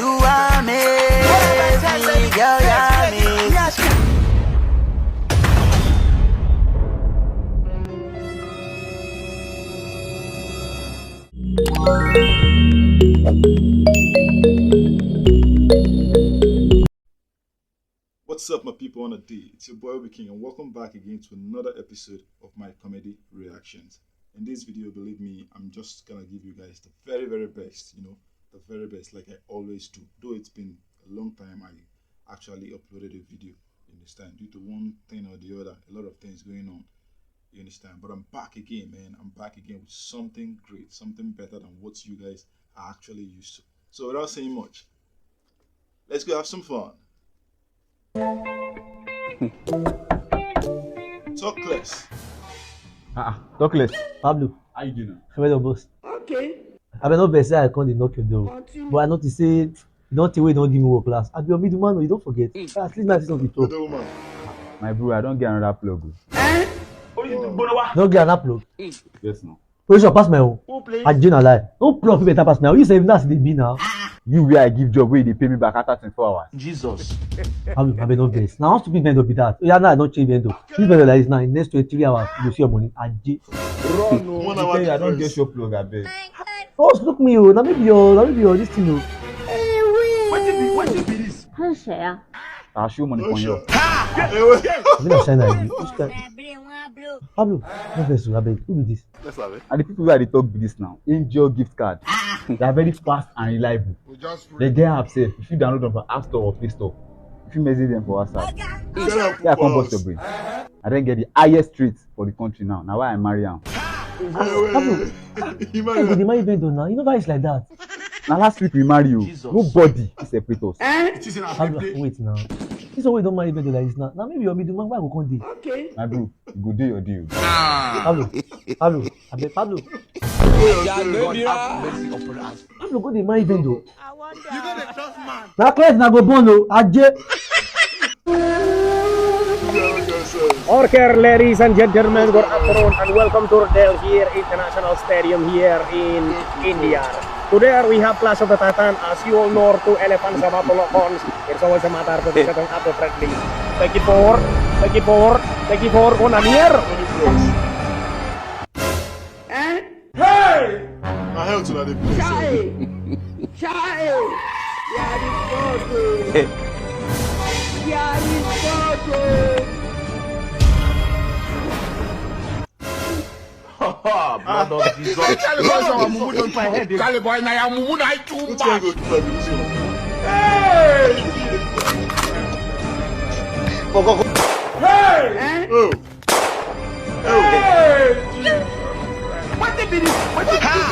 You amazing, girl, you're amazing. What's up, my people on a day? It's your boy OBIKING, and welcome back again to another episode of my comedy reactions. In this video, believe me, I'm just gonna give you guys the very, very best, the very best, like I always do. Though it's been a long time I actually uploaded a video, you understand, due to one thing or the other, a lot of things going on, you understand. But I'm back again, man. I'm back again with something great, something better than what you guys are actually used to. So without saying much, let's go have some fun. Talkless. Talkless. Pablo, How you doing? fellow boss. Okay. I been no best say I come dey knock your door. But I notice say you don't tell we don't give me work class. I be your middleman, you don't forget. At least my system be talk. Nneoma. My bro, I don't get another plug. No get an upload. Yes, no. Position pass my own. I did not lie. No plug fit better pass my own. You say if that's the be now. You where I give job where they pay me back after 24 hours. Jesus. Pablo, I be no best. Now how stupid vendor be that? Yeah, now I don't change vendor. This vendor like this now in next 23 hours you go see your money. I did. Run, no. I tell you, I don't get your plug, I beg. Oh, look me, oh. Let me be your this thing, oh. What be this? I'll show money for you. You know, shine like you. Pablo, no best, I beg. Who be this? Let's have it. And the people where they talk be this now. Angel gift card. They are very fast and reliable. They get app safe. If you download them from App Store or Play Store, if you message them for WhatsApp, yeah, I come bust your brain. I then get the highest rate for the country now. Now why I marry him? Pablo, I go dey marry vendor now. You know why it's like that? Now last week we marry you. Nobody is separate us. Pablo, wait now. This one wey don marry vendor like this now. Now maybe your middleman why I go come dey? Okay. My bro, you go do your deal. Pablo, abeg Pablo. Pablo go dey marry vendor. Na client na go born o, aje. Okay, ladies and gentlemen, good afternoon and welcome to Delhi International Stadium here in India. Today we have Clash of the Titan, as you all know, two elephants sama pelokons. It's always a matter to set them up friendly. Take it forward, one and here. Hey! I held to that place. Child! Yeah, this photo! Blood of Jesus. Which one go keep like this one? Hey! Oh. What be this? What be this?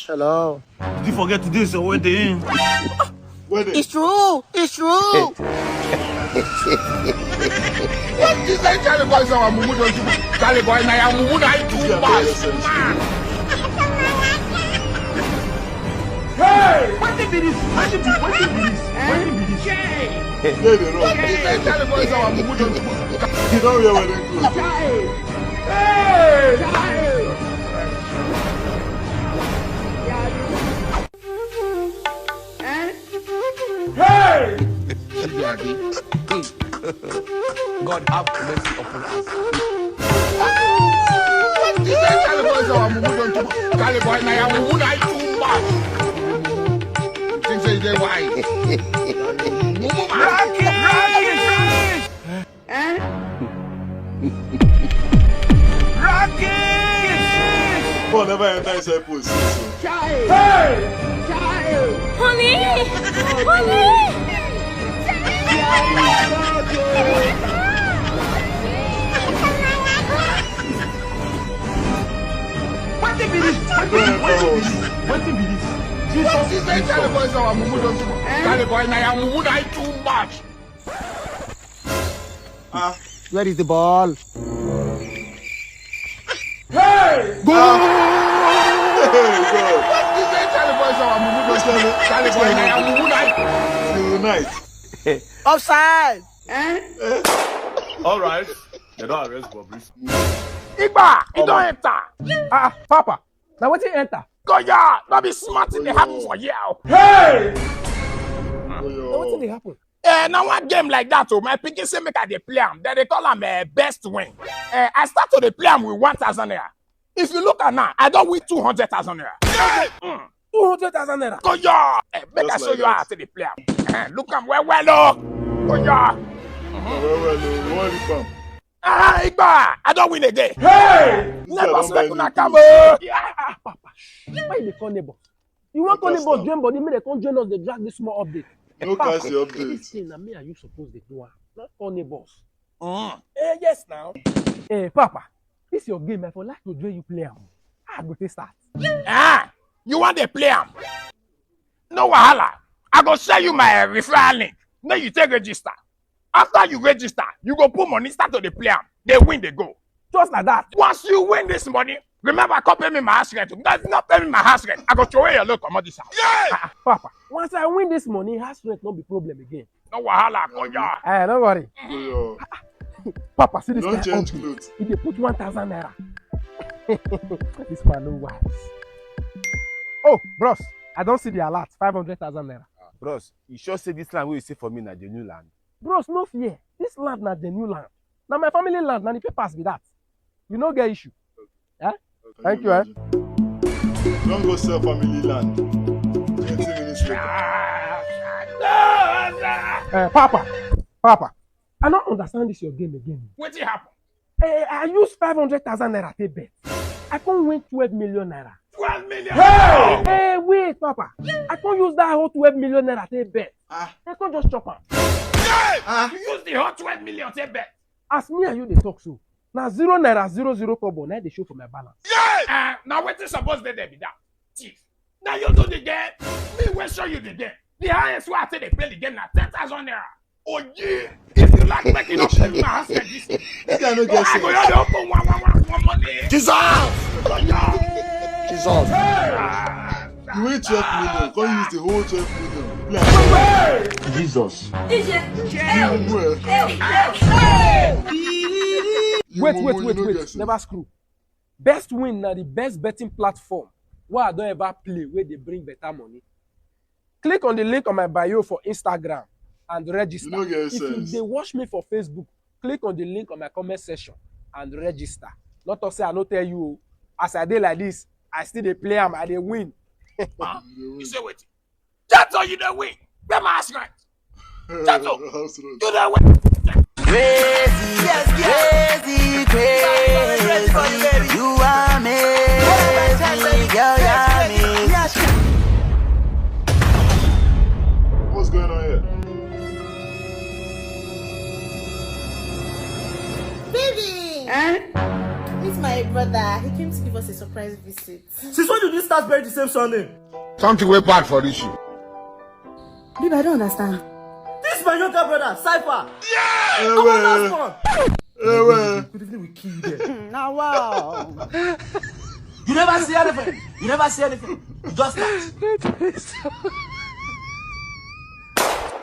Hello. Did you forget this or wedding? Wedding. It's true. It's true. What is that Charlie boy? So I'm moving on to Charlie boy. Now I'm moving on to Hey! What be this? What be this? What be this? yeah, they wrong. What is that Charlie boy? So I'm moving on to you know where wedding clothes. Hey! Hey! God have mercy upon us. What is that Charlie boy? So I'm moving on to Charlie boy. Now I'm moving on to things say they why. Rocket! Never enter inside post. Child! Hey! Child! Honey! What be this? What be this? Jesus is that Charlie boy? So I'm moving on to Charlie boy. Now I'm moving on too much. Where is the ball? Hey! Go! What is that Charlie boy? Night. Offside. All right. They don't arrest Bobris. Igba, you don't enter. Papa. Now what you enter? Go ya. Not be smart in the happen for you. Hey. Now what did happen? Now one game like that, my picking say make I dey play am. Then they call am best win. I start to dey play am with 1,000 naira. If you look at now, I don't win 200,000 naira. 200,000 naira. Go ya. Make I show you how to dey play am. Look am well, Go ya. Igba, I don't win again. Hey! Never spec on a camera. Yeah, Papa. Why you dey call neighbor? You want call neighbor join body, make they come join us, they drag this small update. No cash the update. This thing, na me and you suppose dey do am, not call neighbors. Yes now. Papa, this your game. I for like to join you play am. I go to start. You want to play am? No wahala. I go share you my referral link. Then you take register. After you register, you go put money, start to the play am. They win, they go. Just like that. Once you win this money, remember, come pay me my house rent. That's not pay me my house rent. I go throw away your local money. Yeah! Papa, once I win this money, house rent not be problem again. No wahala, koya. Don't worry. Papa, see this. Don't change clothes. If they put 1,000 naira. This man no wise. Oh, bros, I don't see the alert. 500,000 naira. Bros, you sure say this land where you say for me na the new land? Bros, no fear. This land na the new land. Now my family land, now the papers be that. You no get issue. Yeah? Thank you, Don't go sell family land. 20 minutes later. Papa, I don't understand this your game again. What did happen? I used 500,000 naira to bet. I can't win 12 million naira. 12 million? Hey, wait, Papa. I can't use that whole 12 million naira to bet. I can't just chop am. You use the whole 12 million to bet. As me and you they talk so. Now 0 naira 00 kobo. Now they show for my balance. Now what is supposed to be that? Chief. Now you do the game. Me will show you the game. The highest way I say they play the game now 10,000 naira. Oh yeah. If you like making up my house like this. This guy no get sense. I go open one money. Jesus. You win 12 million. Can't use the whole 12 million. Jesus. Wait. Never screw. Best win na the best betting platform where I don't ever play where they bring better money. Click on the link on my bio for Instagram and register. If they watch me for Facebook, click on the link on my comment section and register. Not to say I don't tell you as I did like this, I still they play am, I they win. You say what? That's all you don't win. Where my house rent? That's all. You don't win. Crazy, crazy. You are amazing, girl, you're amazing. What's going on here? Baby! It's my brother. He came to give us a surprise visit. Since when did you start bearing the same surname? Something way bad for this issue. Babe, I don't understand. This is my younger brother, Cypher. Yeah! I'm the last one. Good evening, we kill you there. Now, wow. You never see anything. You just start.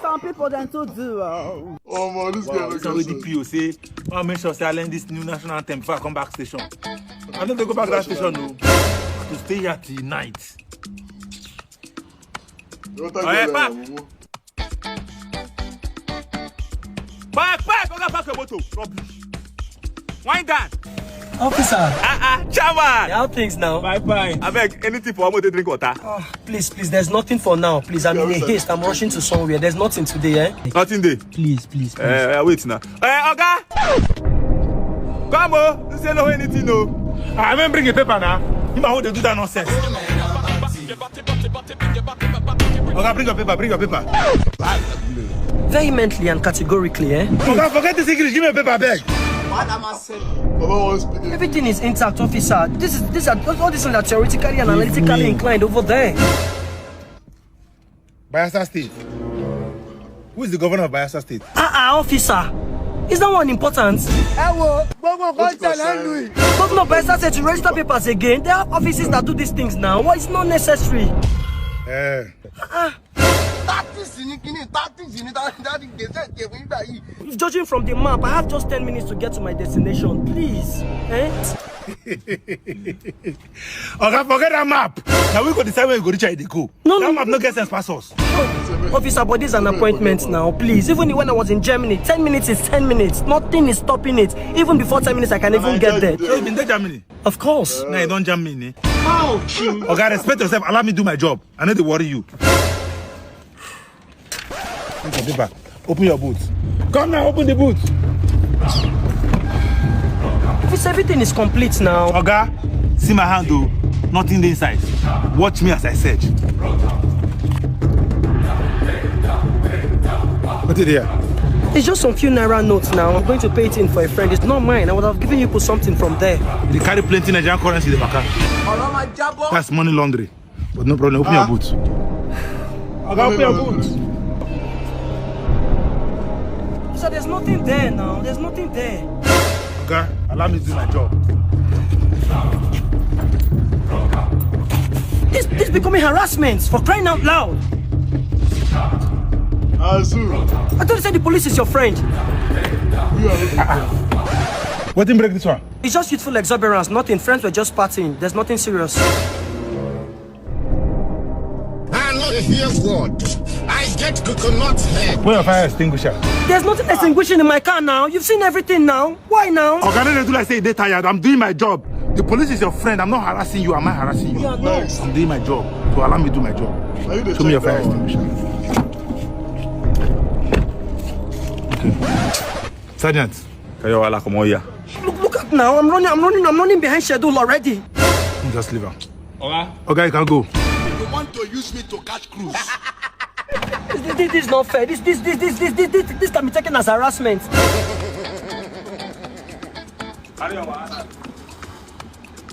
Some people then to do. Oh man, this guy It's already PO say, I'll make sure I learn this new national anthem before I come back station. I don't go back to that station no. To stay here till night. Back, go motor. Rubbish. Wind down. Officer. Chairman. How things now? Bye. I beg anything for one to drink water. Please, there's nothing for now. Please, I'm in a haste. I'm rushing to somewhere. There's nothing today, eh? Nothing there. Please. Wait now. Oga. Come on. You say no anything, no. I haven't bring a paper now. You might want to do that nonsense. Oga, bring your paper. Vehemently and categorically, eh? Oga, forget this English. Give me a paper, beg. Everything is intact, officer. All these things are theoretically and analytically inclined over there. Bayelsa State. Who is the governor of Bayelsa State? Officer. Is that one important? Governor of Bayelsa State to register papers again. There are offices that do these things now. Why? It's not necessary. Judging from the map, I have just 10 minutes to get to my destination. Please. Okay, forget that map. Now we go decide where we go reach the go. No, that map no get sense pass us. Officer, but this is an appointment now. Please. Even when I was in Germany, 10 minutes is 10 minutes. Nothing is stopping it. Even before 10 minutes, I can even get there. So you've been there Germany? Of course. No, you don't Germany. Okay, respect yourself. Allow me do my job. I need to worry you. Back. Open your boots. Come now, open the boots. If everything is complete now. Okay, see my hand though. Nothing inside. Watch me as I search. What is there? It's just some few naira notes now. I'm going to pay it in for a friend. It's not mine. I would have given you something from there. They carry plenty Nigerian currency in the back. That's money laundry. But no problem. Open your boots. Okay, open your boots. So there's nothing there now. There's nothing there. Okay, allow me to do my job. This becoming harassment for crying out loud. Azu. I thought you said the police is your friend. What didn't break this one? It's just youthful exuberance. Nothing. Friends were just partying. There's nothing serious. I know the fear of God. I get coconut head. Where your fire extinguisher? There's nothing extinguishing in my car now. You've seen everything now. Why now? Okay, don't do like say they're tired. I'm doing my job. The police is your friend. I'm not harassing you. Am I harassing you? Yeah, no. I'm doing my job. So allow me to do my job. Show me your fire extinguisher. Okay. Sergeant, can you come on here? Look at now. I'm running behind schedule already. Just leave her. Okay, you can go. You want to use me to catch cruise? This is not fair. This can be taken as harassment. I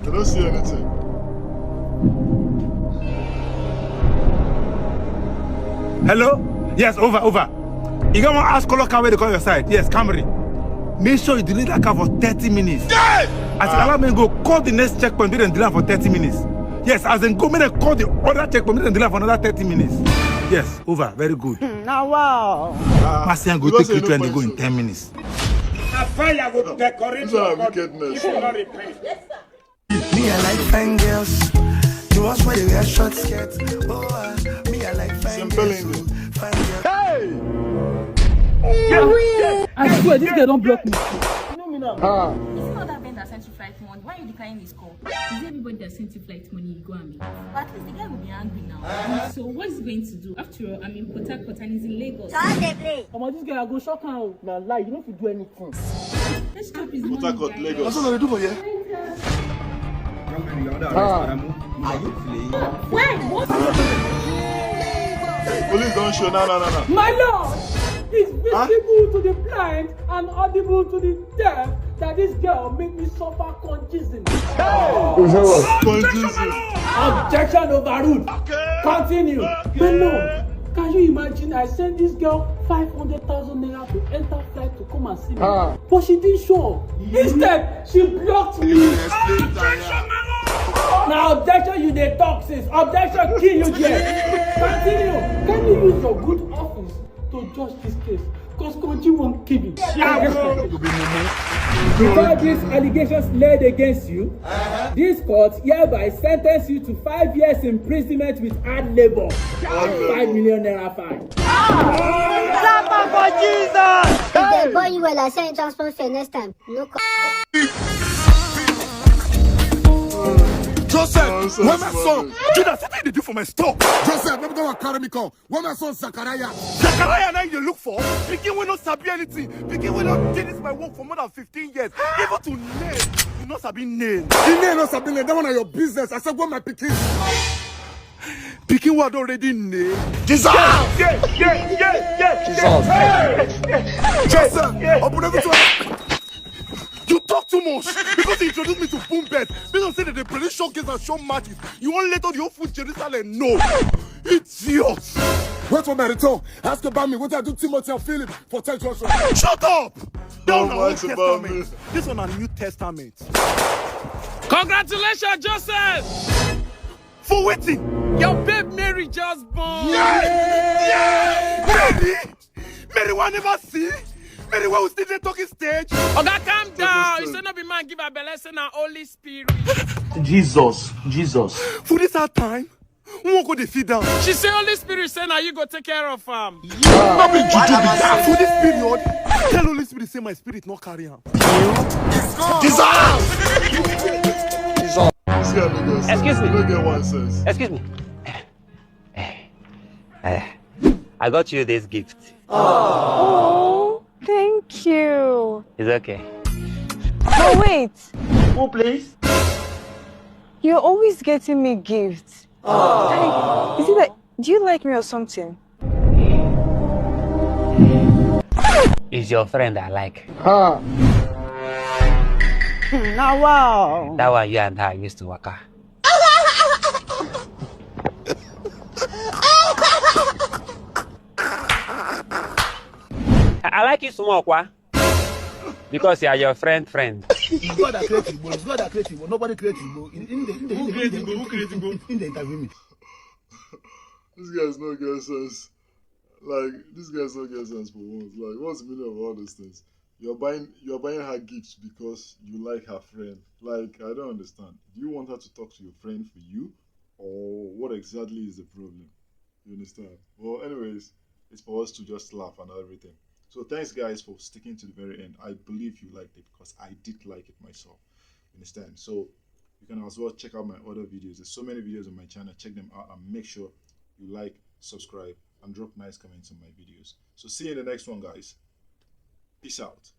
don't see anything. Hello? Yes, over. You got one ask color car where they call your side. Yes, Camry. Make sure you delete that car for 30 minutes. Yes! As allow me go call the next checkpoint, then delay for 30 minutes. Yes, as in go, then call the other checkpoint, then delay for another 30 minutes. Yes, over. Very good. Now, wow. Passenger go take you to and they go in 10 minutes. These are wickedness. Me, I like fine girls. The ones where they wear short skirts. Oh, me, I like fine girls. Hey! I swear, this guy don't block me. Is it not that Ben that sent you flight money? Why are you declining his call? Is it everybody that sent you flight money you go and meet? But at least the guy will be angry now. So what is he going to do? After all, I'm in Port Harcourt and he's in Lagos. Come on, this guy, I go shock him. Now lie, you don't have to do anything. Let's chop his Port money, Harcourt, guys. Lagos. That's what they do for you. Police don't show. No. My lord, it's visible to the blind and audible to the deaf that this girl made me suffer congestion. Objection overruled. Continue. My lord, can you imagine I sent this girl 500,000 naira to enter flight to come and see me, but she didn't show up. Instead, she blocked me. Now objection, you the toxins. Objection, kill you here. Continue. Can you use your good office to judge this case? Because Konji won't kill you. Before these allegations laid against you, this court hereby sentence you to 5 years imprisonment with hard labor and 5 million naira fine. Clap for Jesus! Hey, boy, you will assign transport for next time. No. Joseph, where my son? Judas, what did they do for my store? Joseph, let me go and carry me call. Where my son Zachariah? Zachariah, now you look for? Begin will not sabi anything. Begin will not do this my work for more than 15 years. Even to name, you not sabi name. The name not sabi name. That one of your business. I said, where my pikin? Pikin word already name. Jesus! Yeah. Joseph, open everything. You talk too much because you introduced me to boom beds. They don't say that they produce showcase and show matches. You won't let all the whole food Jerusalem know. Idiot. Wait for my return. Ask about me. What I do Timothy and Philip for 10 Joshua. Shut up! Down Old Testament. This one a New Testament. Congratulations, Joseph! For waiting. Your babe Mary spirit just born. Yeah! Mary! Mary will never see. Mary will still there talking stage. Oga, calm down. You say no be man give a blessing and Holy Spirit. Jesus. For this hard time, we won't go to feed down. She say Holy Spirit say now you go take care of him. Not be juju be that. For this period, tell Holy Spirit say my spirit not carry him. Excuse me. Excuse me. I got you this gift. Oh, thank you. It's okay. But wait, Who please? you're always getting me gifts. Like, is it that, do you like me or something? It's your friend I like. Now, wow. That one you and I used to work out. I like you so much, because you are your friend. It's God that created Igbo. It's God that created Igbo. Nobody created Igbo. Who created Igbo? In the interview me. This guy's not getting sense. Like, this guy's not getting sense for once. Like, what's the meaning of all these things? You're buying her gifts because you like her friend. Like, I don't understand. Do you want her to talk to your friend for you? Or what exactly is the problem? You understand? Well, anyways, it's for us to just laugh and everything. So thanks guys for sticking to the very end. I believe you liked it because I did like it myself. You understand? So you can as well check out my other videos. There's so many videos on my channel. Check them out and make sure you like, subscribe, and drop nice comments on my videos. So see you in the next one, guys. Peace out.